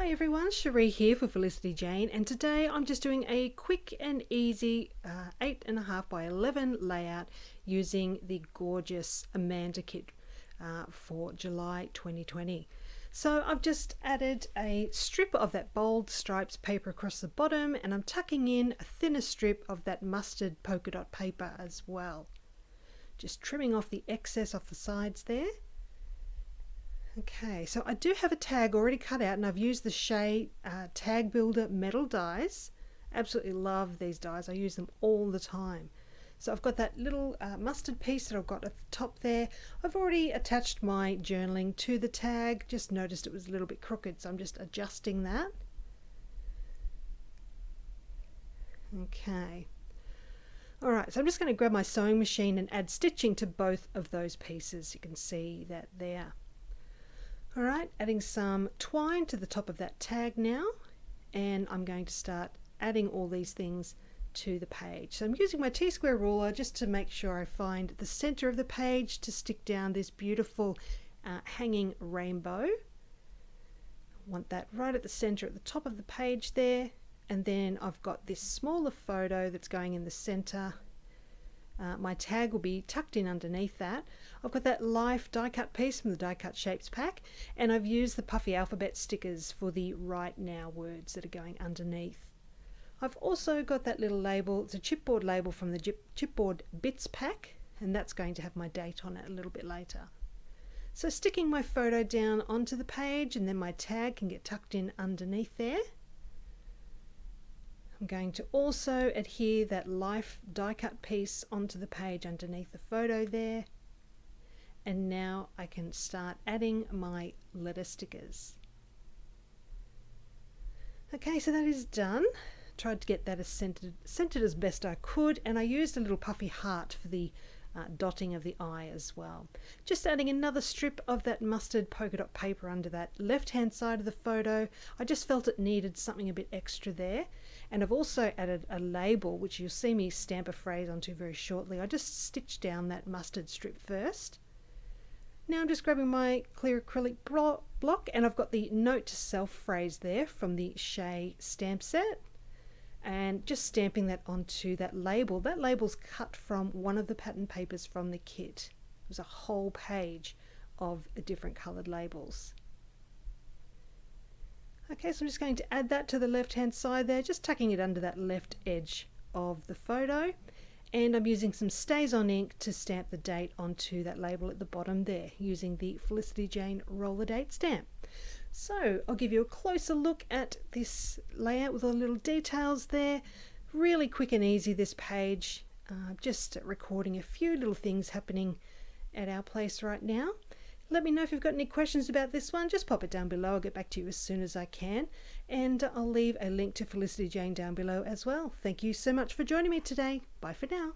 Hi everyone, Cherie here for Felicity Jane, and today I'm just doing a quick and easy 8.5 by 11 layout using the gorgeous Amanda Kit for July 2020. So I've just added a strip of that bold stripes paper across the bottom, and I'm tucking in a thinner strip of that mustard polka dot paper as well. Just trimming off the excess off the sides there. Okay, so I do have a tag already cut out, and I've used the Shea Tag Builder metal dies. Absolutely love these dies. I use them all the time. So I've got that little mustard piece that I've got at the top there. I've already attached my journaling to the tag. Just noticed it was a little bit crooked, so I'm just adjusting that. Okay. Alright, so I'm just going to grab my sewing machine and add stitching to both of those pieces. You can see that there. Alright, adding some twine to the top of that tag now, and I'm going to start adding all these things to the page. So I'm using my T-square ruler just to make sure I find the center of the page to stick down this beautiful hanging rainbow. I want that right at the center at the top of the page there, and then I've got this smaller photo that's going in the center. My tag will be tucked in underneath that. I've got that Life die cut piece from the Die Cut Shapes pack, and I've used the puffy alphabet stickers for the Right Now words that are going underneath. I've also got that little label, it's a chipboard label from the Chipboard Bits pack, and that's going to have my date on it a little bit later. So sticking my photo down onto the page, and then my tag can get tucked in underneath there. I'm going to also adhere that Life die cut piece onto the page underneath the photo there, and now I can start adding my letter stickers. Okay, so that is done. Tried to get that as centered as best I could, and I used a little puffy heart for the dotting of the eye as well. Just adding another strip of that mustard polka dot paper under that left hand side of the photo. I just felt it needed something a bit extra there, and I've also added a label which you'll see me stamp a phrase onto very shortly. I just stitched down that mustard strip first. Now I'm just grabbing my clear acrylic block, and I've got the note to self phrase there from the Shea stamp set, and just stamping that onto that label. That label's cut from one of the pattern papers from the kit. It was a whole page of different coloured labels. Okay, so I'm just going to add that to the left hand side there, just tucking it under that left edge of the photo, and I'm using some Stays On ink to stamp the date onto that label at the bottom there, using the Felicity Jane roller date stamp. So I'll give you a closer look at this layout with all the little details there. Really quick and easy, this page. Just recording a few little things happening at our place right now. Let me know if you've got any questions about this one. Just pop it down below. I'll get back to you as soon as I can. And I'll leave a link to Felicity Jane down below as well. Thank you so much for joining me today. Bye for now.